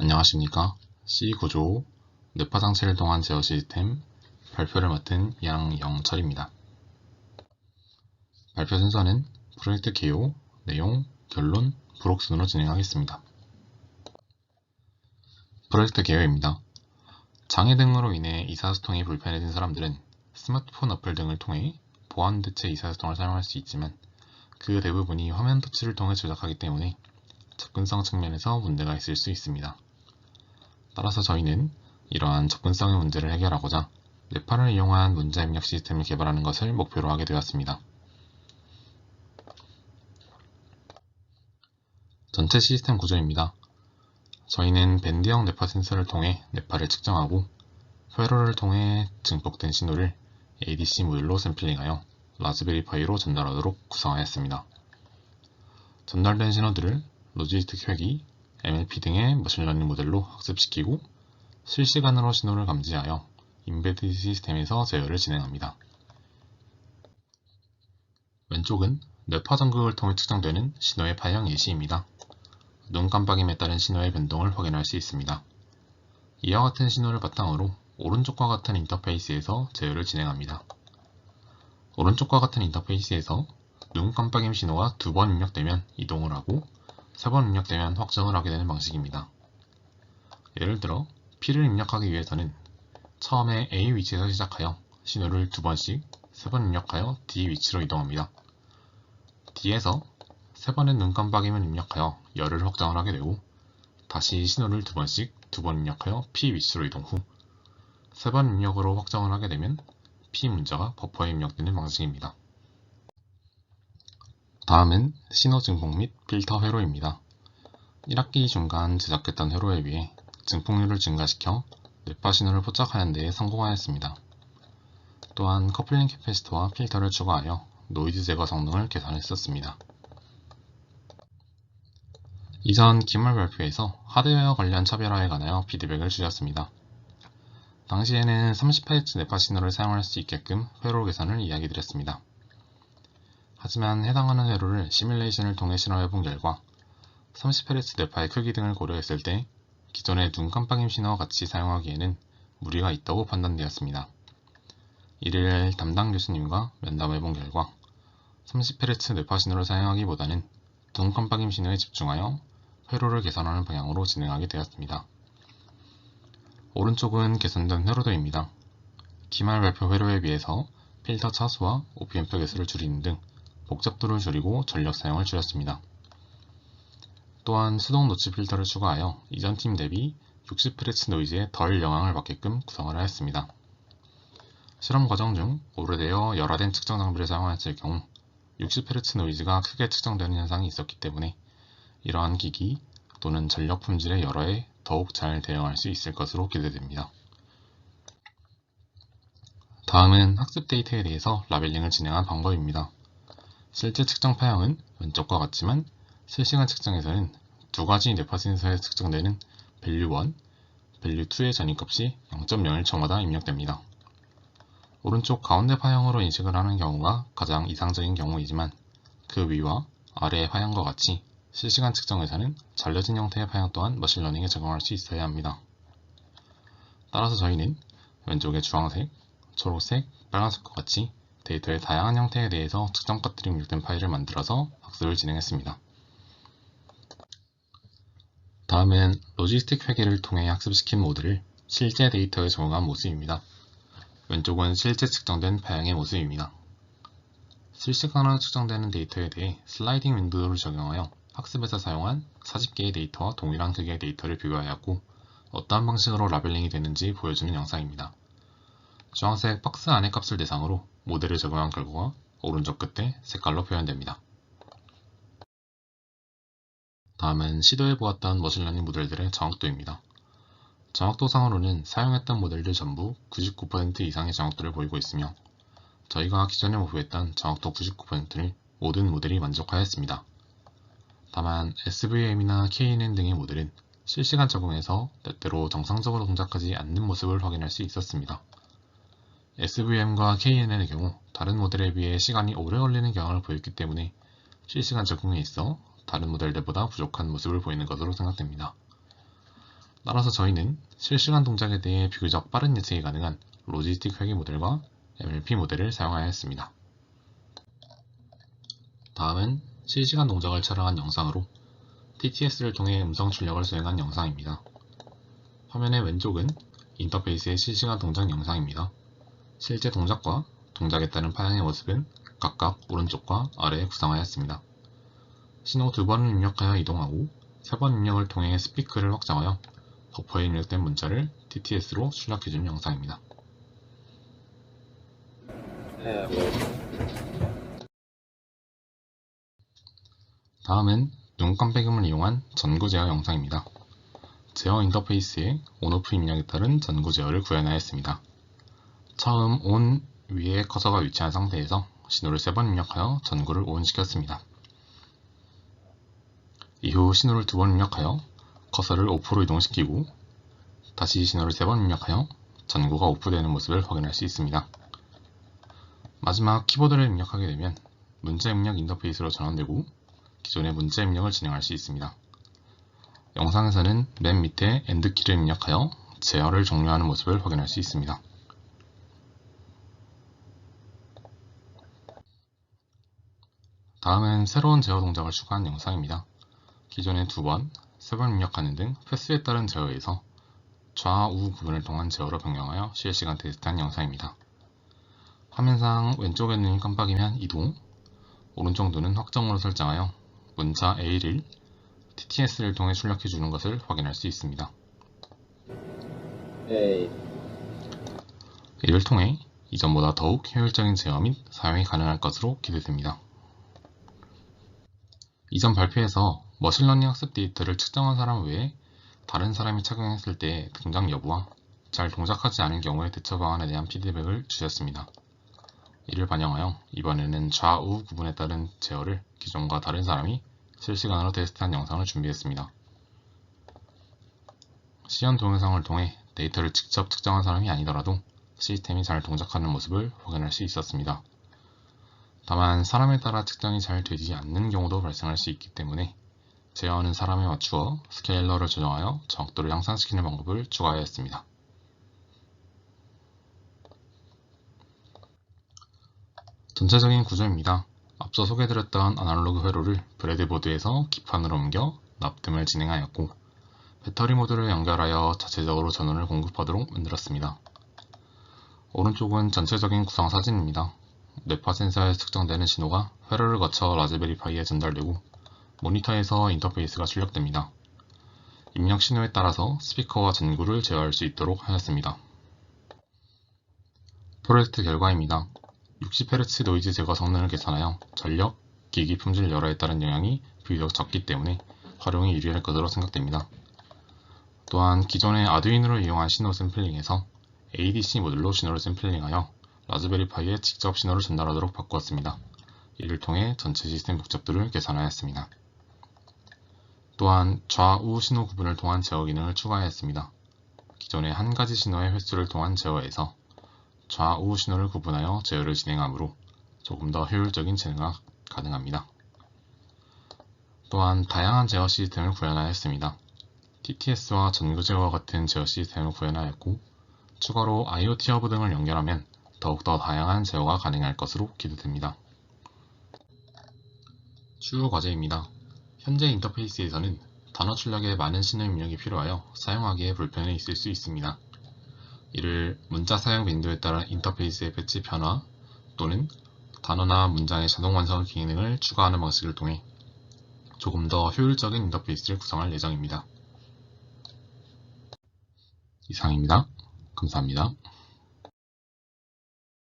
안녕하십니까. C 구조, 뇌파 장치를 통한 제어 시스템 발표를 맡은 양영철입니다. 발표 순서는 프로젝트 개요, 내용, 결론, 부록 순으로 진행하겠습니다. 프로젝트 개요입니다. 장애 등으로 인해 의사소통이 불편해진 사람들은 스마트폰 어플 등을 통해 보안 대체 의사소통을 사용할 수 있지만 그 대부분이 화면 터치를 통해 조작하기 때문에 접근성 측면에서 문제가 있을 수 있습니다. 따라서 저희는 이러한 접근성의 문제를 해결하고자 뇌파를 이용한 문자 입력 시스템을 개발하는 것을 목표로 하게 되었습니다. 전체 시스템 구조입니다. 저희는 밴드형 뇌파 센서를 통해 뇌파를 측정하고 회로를 통해 증폭된 신호를 ADC 모듈로 샘플링하여 라즈베리파이로 전달하도록 구성하였습니다. 전달된 신호들을 로지스틱 회기, MLP 등의 머신러닝 모델로 학습시키고 실시간으로 신호를 감지하여 임베디드 시스템에서 제어를 진행합니다. 왼쪽은 뇌파 전극을 통해 측정되는 신호의 파형 예시입니다. 눈 깜빡임에 따른 신호의 변동을 확인할 수 있습니다. 이와 같은 신호를 바탕으로 오른쪽과 같은 인터페이스에서 제어를 진행합니다. 오른쪽과 같은 인터페이스에서 눈 깜빡임 신호가 2번 입력되면 이동을 하고 3번 입력되면 확정을 하게 되는 방식입니다. 예를 들어 P를 입력하기 위해서는 처음에 A 위치에서 시작하여 신호를 2번씩 3번 입력하여 D 위치로 이동합니다. D에서 3번의 눈 깜빡임을 입력하여 열을 확정을 하게 되고 다시 신호를 2번씩 2번 입력하여 P 위치로 이동 후 3번 입력으로 확정을 하게 되면 P 문자가 버퍼에 입력되는 방식입니다. 다음은 신호 증폭 및 필터 회로입니다. 1학기 중간 제작했던 회로에 비해 증폭률을 증가시켜 뇌파 신호를 포착하는 데 성공하였습니다. 또한 커플링 캐패시터와 필터를 추가하여 노이즈 제거 성능을 개선했었습니다. 이전 기말 발표에서 하드웨어 관련 차별화에 관하여 피드백을 주셨습니다. 당시에는 30Hz 뇌파 신호를 사용할 수 있게끔 회로 개선을 이야기 드렸습니다. 하지만 해당하는 회로를 시뮬레이션을 통해 실험해본 결과 30Hz 뇌파의 크기 등을 고려했을 때 기존의 눈 깜빡임 신호와 같이 사용하기에는 무리가 있다고 판단되었습니다. 이를 담당 교수님과 면담해본 결과 30Hz 뇌파 신호를 사용하기보다는 눈 깜빡임 신호에 집중하여 회로를 개선하는 방향으로 진행하게 되었습니다. 오른쪽은 개선된 회로도입니다. 기말 발표 회로에 비해서 필터 차수와 OPM표 개수를 줄이는 등 복잡도를 줄이고 전력 사용을 줄였습니다. 또한 수동 노치 필터를 추가하여 이전 팀 대비 60Hz 노이즈에 덜 영향을 받게끔 구성을 하였습니다. 실험 과정 중 오래되어 열화된 측정 장비를 사용했을 경우 60Hz 노이즈가 크게 측정되는 현상이 있었기 때문에 이러한 기기 또는 전력 품질의 열화에 더욱 잘 대응할 수 있을 것으로 기대됩니다. 다음은 학습 데이터에 대해서 라벨링을 진행한 방법입니다. 실제 측정 파형은 왼쪽과 같지만 실시간 측정에서는 두 가지 뇌파 센서에 측정되는 value1, value2의 전입값이 0.01초마다 입력됩니다. 오른쪽 가운데 파형으로 인식을 하는 경우가 가장 이상적인 경우이지만 그 위와 아래의 파형과 같이 실시간 측정에서는 잘려진 형태의 파형 또한 머신러닝에 적용할 수 있어야 합니다. 따라서 저희는 왼쪽의 주황색, 초록색, 빨간색과 같이 데이터의 다양한 형태에 대해서 측정값들이 입력된 파일을 만들어서 학습을 진행했습니다. 다음은 로지스틱 회계를 통해 학습시킨 모드를 실제 데이터에 적용한 모습입니다. 왼쪽은 실제 측정된 파형의 모습입니다. 실시간으로 측정되는 데이터에 대해 슬라이딩 윈도우를 적용하여 학습에서 사용한 40개의 데이터와 동일한 크기의 데이터를 비교하였고 어떠한 방식으로 라벨링이 되는지 보여주는 영상입니다. 주황색 박스 안의 값을 대상으로 모델을 적용한 결과가 오른쪽 끝에 색깔로 표현됩니다. 다음은 시도해보았던 머신러닝 모델들의 정확도입니다. 정확도상으로는 사용했던 모델들 전부 99% 이상의 정확도를 보이고 있으며 저희가 기존에 목표했던 정확도 99%를 모든 모델이 만족하였습니다. 다만 SVM이나 KNN 등의 모델은 실시간 적용에서 때때로 정상적으로 동작하지 않는 모습을 확인할 수 있었습니다. SVM과 KNN의 경우 다른 모델에 비해 시간이 오래 걸리는 경향을 보였기 때문에 실시간 적용에 있어 다른 모델들보다 부족한 모습을 보이는 것으로 생각됩니다. 따라서 저희는 실시간 동작에 대해 비교적 빠른 예측이 가능한 로지스틱 회계 모델과 MLP 모델을 사용하여 했습니다. 다음은 실시간 동작을 촬영한 영상으로 TTS를 통해 음성 출력을 수행한 영상입니다. 화면의 왼쪽은 인터페이스의 실시간 동작 영상입니다. 실제 동작과 동작에 따른 파형의 모습은 각각 오른쪽과 아래에 구상하였습니다. 신호 2번을 입력하여 이동하고 3번 입력을 통해 스피크를 확장하여 버퍼에 입력된 문자를 TTS로 출력해주는 영상입니다. 다음은 눈 깜빡임을 이용한 전구 제어 영상입니다. 제어 인터페이스의 온오프 입력에 따른 전구 제어를 구현하였습니다. 처음 ON 위에 커서가 위치한 상태에서 신호를 3번 입력하여 전구를 ON 시켰습니다. 이후 신호를 2번 입력하여 커서를 오프로 이동시키고 다시 신호를 3번 입력하여 전구가 오프되는 모습을 확인할 수 있습니다. 마지막 키보드를 입력하게 되면 문자 입력 인터페이스로 전환되고 기존의 문자 입력을 진행할 수 있습니다. 영상에서는 맨 밑에 엔드키를 입력하여 제어를 종료하는 모습을 확인할 수 있습니다. 다음은 새로운 제어 동작을 추가한 영상입니다. 기존의 2번, 3번 입력하는 등 횟수에 따른 제어에서 좌우 구분을 통한 제어로 변경하여 실시간 테스트한 영상입니다. 화면상 왼쪽에 눈이 깜빡이면 이동, 오른쪽 눈은 확정으로 설정하여 문자 A를 TTS를 통해 출력해주는 것을 확인할 수 있습니다. 이를 통해 이전보다 더욱 효율적인 제어 및 사용이 가능할 것으로 기대됩니다. 이전 발표에서 머신러닝 학습 데이터를 측정한 사람 외에 다른 사람이 착용했을 때의 동작 여부와 잘 동작하지 않을 경우의 대처 방안에 대한 피드백을 주셨습니다. 이를 반영하여 이번에는 좌우 구분에 따른 제어를 기존과 다른 사람이 실시간으로 테스트한 영상을 준비했습니다. 시연 동영상을 통해 데이터를 직접 측정한 사람이 아니더라도 시스템이 잘 동작하는 모습을 확인할 수 있었습니다. 다만 사람에 따라 측정이 잘 되지 않는 경우도 발생할 수 있기 때문에 제어하는 사람에 맞추어 스케일러를 조정하여 정확도를 향상시키는 방법을 추가하였습니다. 전체적인 구조입니다. 앞서 소개해드렸던 아날로그 회로를 브레드보드에서 기판으로 옮겨 납땜을 진행하였고 배터리 모듈을 연결하여 자체적으로 전원을 공급하도록 만들었습니다. 오른쪽은 전체적인 구성 사진입니다. 뇌파 센서에서 측정되는 신호가 회로를 거쳐 라즈베리 파이에 전달되고 모니터에서 인터페이스가 출력됩니다. 입력 신호에 따라서 스피커와 전구를 제어할 수 있도록 하였습니다. 프로젝트 결과입니다. 60Hz 노이즈 제거 성능을 계산하여 전력, 기기 품질 열화에 따른 영향이 비교적 적기 때문에 활용이 유리할 것으로 생각됩니다. 또한 기존의 아두이노를 이용한 신호 샘플링에서 ADC 모듈로 신호를 샘플링하여 라즈베리 파이에 직접 신호를 전달하도록 바꾸었습니다. 이를 통해 전체 시스템 복잡도를 계산하였습니다. 또한 좌우 신호 구분을 통한 제어 기능을 추가하였습니다. 기존의 한 가지 신호의 횟수를 통한 제어에서 좌우 신호를 구분하여 제어를 진행하므로 조금 더 효율적인 제어가 가능합니다. 또한 다양한 제어 시스템을 구현하였습니다. TTS와 전구 제어와 같은 제어 시스템을 구현하였고 추가로 IoT 허브 등을 연결하면 더욱더 다양한 제어가 가능할 것으로 기대됩니다. 추후 과제입니다. 현재 인터페이스에서는 단어 출력에 많은 신호 입력이 필요하여 사용하기에 불편이 있을 수 있습니다. 이를 문자 사용 빈도에 따른 인터페이스의 배치 변화 또는 단어나 문장의 자동 완성 기능을 추가하는 방식을 통해 조금 더 효율적인 인터페이스를 구성할 예정입니다. 이상입니다. 감사합니다.